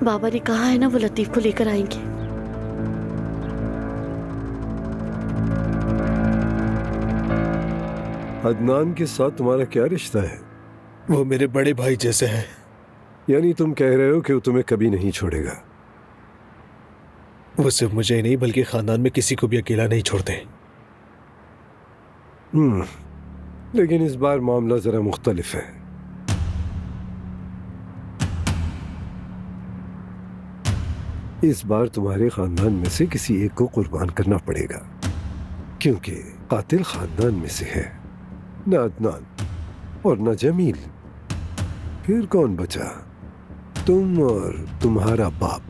बाबा ने कहा है ना वो लतीफ को लेकर आएंगे। अदनान के साथ तुम्हारा क्या रिश्ता है? वो मेरे बड़े भाई जैसे हैं। यानी तुम कह रहे हो कि वो तुम्हें कभी नहीं छोड़ेगा? वो सिर्फ मुझे ही नहीं बल्कि खानदान में किसी को भी अकेला नहीं छोड़ते। लेकिन इस बार मामला जरा मुख्तलिफ है। इस बार तुम्हारे खानदान में से किसी एक को कुर्बान करना पड़ेगा, क्योंकि कातिल खानदान में से है, न अदनान और न जमील। फिर कौन बचा? तुम और तुम्हारा बाप,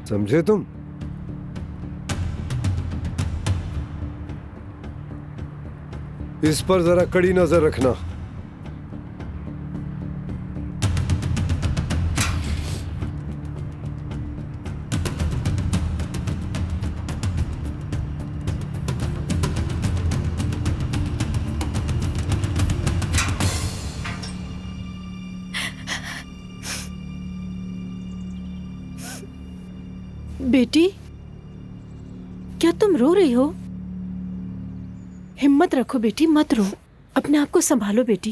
समझे तुम? इस पर जरा कड़ी नजर रखना। बेटी, क्या तुम रो रही हो? हिम्मत रखो बेटी, मत रो। अपने आप को संभालो बेटी।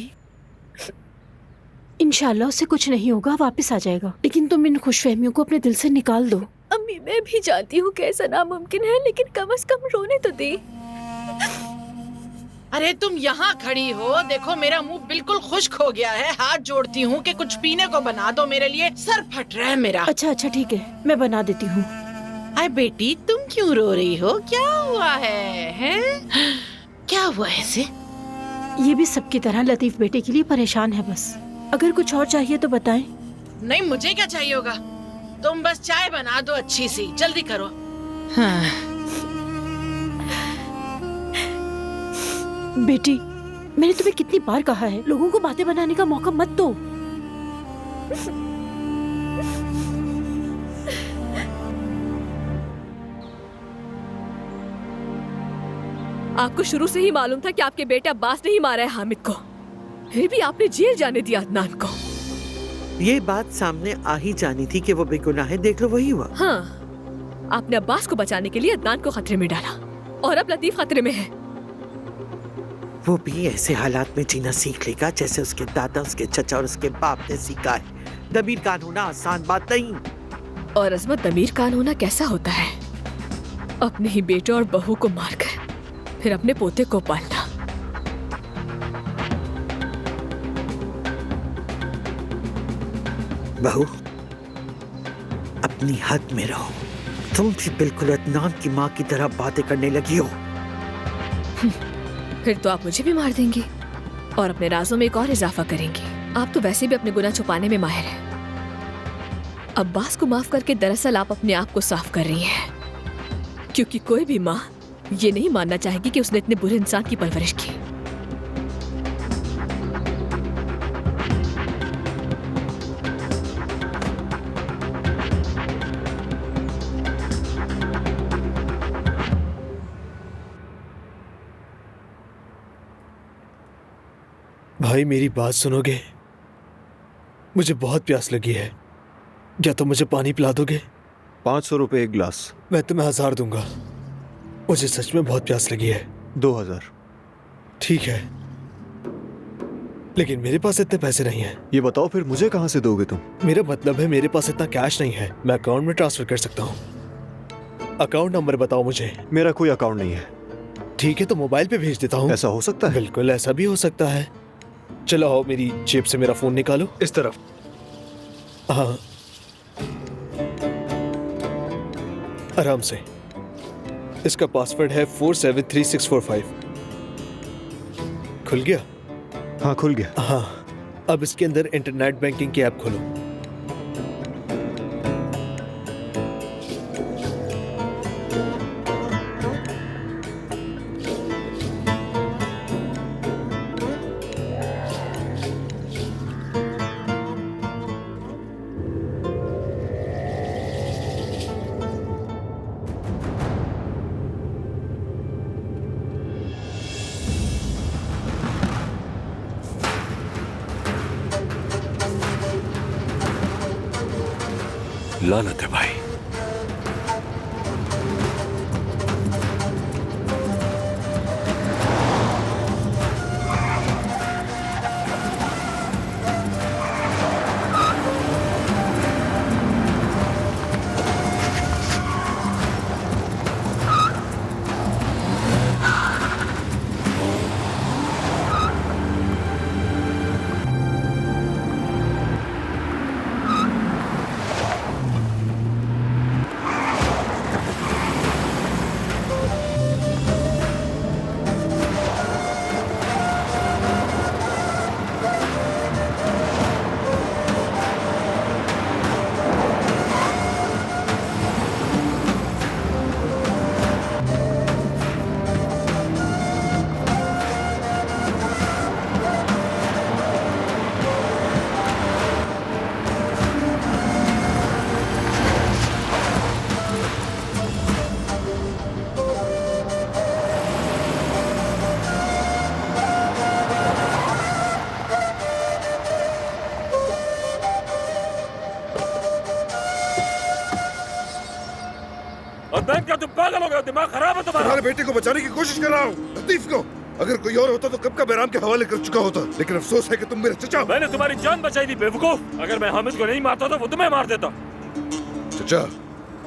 इंशाल्लाह उसे कुछ नहीं होगा, वापस आ जाएगा। लेकिन तुम इन खुशफहमियों को अपने दिल से निकाल दो। अम्मी, मैं भी जानती हूँ कैसा नामुमकिन है, लेकिन कम से कम रोने तो दे। अरे तुम यहाँ खड़ी हो, देखो मेरा मुंह बिल्कुल खुश्क हो गया है। हाथ जोड़ती हूँ कि कुछ पीने को बना दो मेरे लिए, सर फट रहा है मेरा। अच्छा ठीक है, मैं बना देती हूँ। अरे बेटी, तुम क्यों रो रही हो? क्या हुआ है, हैं? क्या हुआ है इसे? ये भी सबकी तरह लतीफ बेटे के लिए परेशान है बस। अगर कुछ और चाहिए तो बताएं। नहीं, मुझे क्या चाहिए होगा? तुम बस चाय बना दो अच्छी सी, जल्दी करो। हाँ। बेटी, मैंने तुम्हें कितनी बार कहा है, लोगों को बातें बनाने का मौका मत दो। आपको शुरू से ही मालूम था कि आपके बेटे अब्बास ने ही मारा है हामिद को, फिर भी आपने जेल जाने दिया अदनान को। ये बात सामने आ ही जानी थी कि वो बेगुनाह है, देख लो वही हुआ। हाँ, आपने अब्बास को बचाने के लिए अदनान को खतरे में डाला, और अब लतीफ खतरे में है। वो भी ऐसे हालात में जीना सीख लेगा जैसे उसके दादा, उसके चचा और उसके बाप ने सीखा है। दमीर कान होना आसान बात नहीं। और अजमत, दमीर कान होना कैसा होता है? अपने ही बेटे और बहू को मारकर फिर अपने पोते को पालना। बहू, अपनी हद में रहो। तुम भी बिल्कुल अदनान की माँ की तरह बातें करने लगी हो। फिर तो आप मुझे भी मार देंगी और अपने राजों में एक और इजाफा करेंगी। आप तो वैसे भी अपने गुनाह छुपाने में माहिर हैं। अब्बास को माफ करके दरअसल आप अपने आप को साफ कर रही हैं, क्योंकि कोई भी माँ ये नहीं मानना चाहेगी कि उसने इतने बुरे इंसान की परवरिश की। भाई, मेरी बात सुनोगे? मुझे बहुत प्यास लगी है, क्या तुम मुझे पानी पिला दोगे? 500 रुपए एक गिलास। मैं तुम्हें 1000 दूंगा। मुझे सच में बहुत प्यास लगी है। 2000। ठीक है, लेकिन मेरे पास इतने पैसे नहीं हैं। ये बताओ फिर मुझे कहाँ से दोगे तुम? मेरा मतलब है मेरे पास इतना कैश नहीं है, मैं अकाउंट में ट्रांसफर कर सकता हूँ। अकाउंट नंबर बताओ मुझे। मेरा कोई अकाउंट नहीं है। ठीक है, तो मोबाइल पे भेज देता हूँ। ऐसा हो सकता है? बिल्कुल, ऐसा भी हो सकता है। चलो आओ, मेरी जेब से मेरा फोन निकालो। इस तरफ। हाँ, आराम से। इसका पासवर्ड है 473645। खुल गया? हाँ, खुल गया। हाँ, अब इसके अंदर इंटरनेट बैंकिंग की ऐप खोलो। लानत है भाई। क्या तुम पागल हो गए? दिमाग खराब है तुम्हारा? तुम्हारे बेटे को बचाने की कोशिश कर रहा हूँ, लतीफ को। अगर कोई और होता तो कब का बैराम के हवाले कर चुका होता, लेकिन अफसोस है कि तुम मेरे चचा। मैंने तुम्हारी जान बचाई थी बेवकूफ। अगर मैं हामिद को नहीं मारता तो वो तुम्हें मार देता। चचा,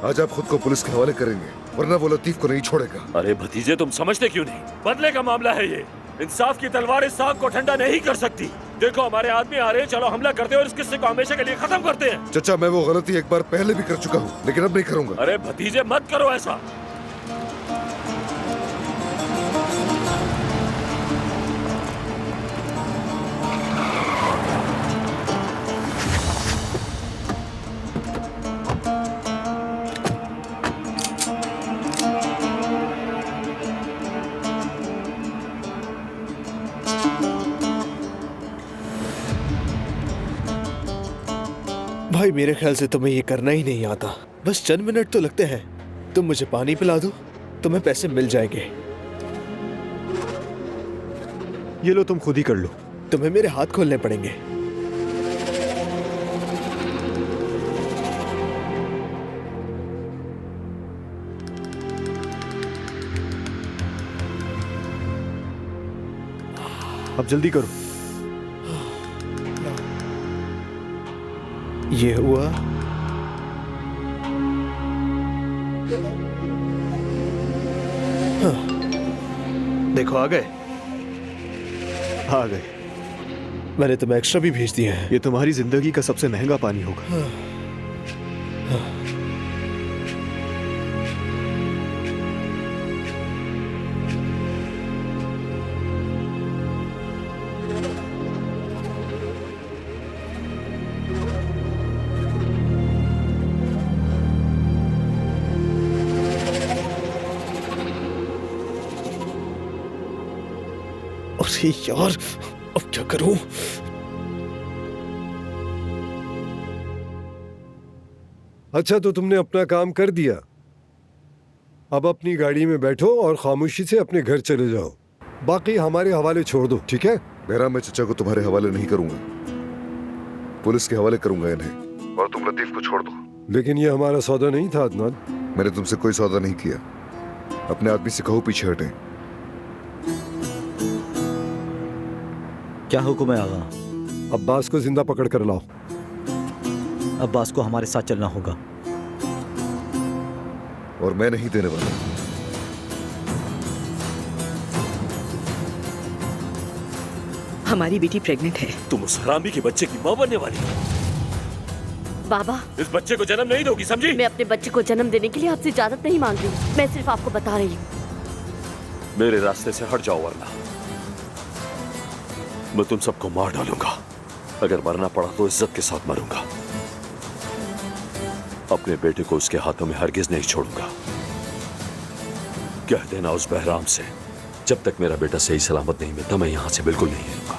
आज आप खुद को पुलिस के हवाले करेंगे, वरना वो लतीफ को नहीं छोड़ेगा। अरे भतीजे, तुम समझते क्यों नहीं? बदले का मामला है ये। इंसाफ की तलवार इस आग को ठंडा नहीं कर सकती। देखो हमारे आदमी आ रहे हैं, चलो हमला करते हैं और इस किस्से को हमेशा के लिए खत्म करते हैं। चचा, मैं वो गलती एक बार पहले भी कर चुका हूँ, लेकिन अब नहीं करूंगा। अरे भतीजे, मत करो ऐसा। भाई मेरे ख्याल से तुम्हें ये करना ही नहीं आता। बस चंद मिनट तो लगते हैं। तुम मुझे पानी पिला दो, तुम्हें पैसे मिल जाएंगे। ये लो, तुम खुद ही कर लो। तुम्हें मेरे हाथ खोलने पड़ेंगे। अब जल्दी करो। ये हुआ। हाँ। देखो आ गए। आ गए। मैंने तुम्हें एक्स्ट्रा भी भेज दिया है। ये तुम्हारी जिंदगी का सबसे महंगा पानी होगा। हाँ। हाँ। अरे यार, अब क्या करूं? अच्छा, तो तुमने अपना काम कर दिया। अब अपनी गाड़ी में बैठो और खामोशी से अपने घर चले जाओ। बाकी हमारे हवाले छोड़ दो, ठीक है? बैराम, मैं चचा को तुम्हारे हवाले नहीं करूंगा, पुलिस के हवाले करूंगा इन्हें, और तुम लतीफ को छोड़ दो। लेकिन ये हमारा सौदा नहीं था अदनान। मैंने तुमसे कोई सौदा नहीं किया। अपने आदमी से कहो पीछे हटें। क्या हुक्म है आगा? अब्बास को जिंदा पकड़ कर लाओ। अब्बास को हमारे साथ चलना होगा। और मैं नहीं देने वाला। हमारी बेटी प्रेग्नेंट है। तुम उस हरामी के बच्चे की मां बनने वाली हो। बाबा, इस बच्चे को जन्म नहीं दोगी, समझी? मैं अपने बच्चे को जन्म देने के लिए आपसे इजाजत नहीं मांग रही। मैं सिर्फ आपको बता रही हूँ। मेरे रास्ते से हट जाओ, वरना मैं तुम सबको मार डालूंगा। अगर मरना पड़ा तो इज्जत के साथ मरूंगा। अपने बेटे को उसके हाथों में हरगिज नहीं छोड़ूंगा। कह देना उस बहराम से, जब तक मेरा बेटा सही सलामत नहीं मिलता मैं यहां से बिल्कुल नहीं हिलूंगा।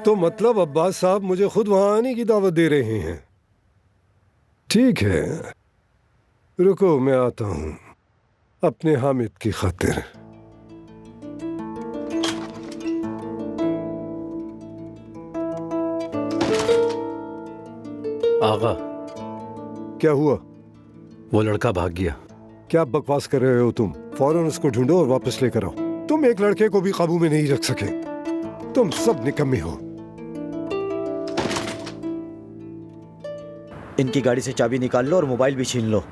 तो मतलब अब्बास साहब मुझे खुद वहां आने की दावत दे रहे हैं। ठीक है, रुको मैं आता हूं अपने हामिद की खातिर। आगा, क्या हुआ? वो लड़का भाग गया। क्या बकवास कर रहे हो तुम? फौरन उसको ढूंढो और वापस लेकर आओ। तुम एक लड़के को भी काबू में नहीं रख सके। तुम सब निकम्मे हो। इनकी गाड़ी से चाबी निकाल लो और मोबाइल भी छीन लो।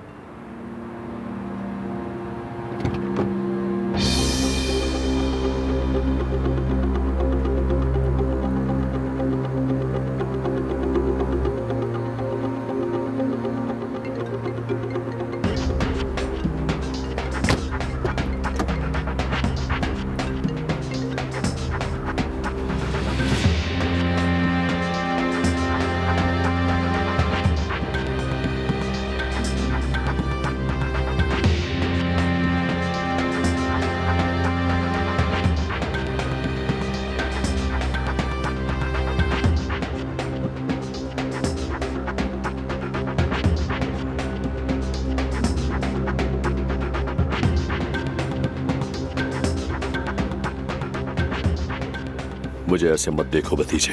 मुझे ऐसे मत देखो भतीजे,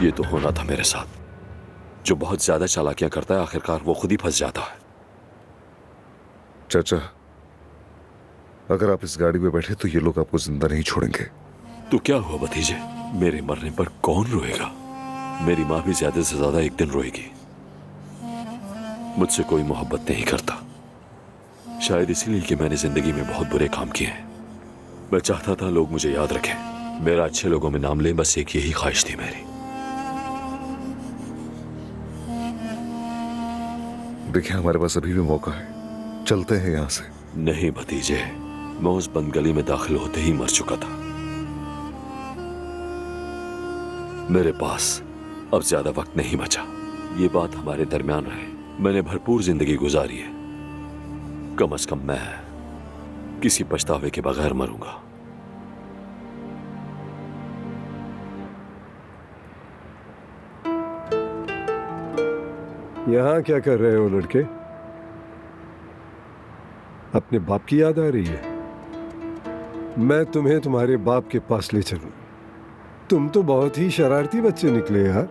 ये तो होना था मेरे साथ। जो बहुत ज्यादा चालाकियां करता है आखिरकार वो खुद ही फंस जाता है। चाचा, अगर आप इस गाड़ी में बैठे तो ये लोग आपको जिंदा नहीं छोड़ेंगे। तो क्या हुआ भतीजे, मेरे मरने पर कौन रोएगा? मेरी माँ भी ज्यादा से ज्यादा एक दिन रोएगी। मुझसे कोई मोहब्बत नहीं करता, शायद इसीलिए कि मैंने जिंदगी में बहुत बुरे काम किए हैं। मैं चाहता था लोग मुझे याद रखें, मेरा अच्छे लोगों में नाम लें, बस एक यही ख्वाहिश थी मेरी। देखिए, हमारे पास अभी भी मौका है, चलते हैं यहां से। नहीं भतीजे, मैं उस बंद गली में दाखिल होते ही मर चुका था। मेरे पास अब ज्यादा वक्त नहीं बचा। ये बात हमारे दरमियान रहे। मैंने भरपूर जिंदगी गुजारी है, कम से कम मैं किसी पछतावे के बगैर मरूंगा। यहाँ क्या कर रहे हो लड़के? अपने बाप की याद आ रही है? मैं तुम्हें तुम्हारे बाप के पास ले चलूं। तुम तो बहुत ही शरारती बच्चे निकले यार।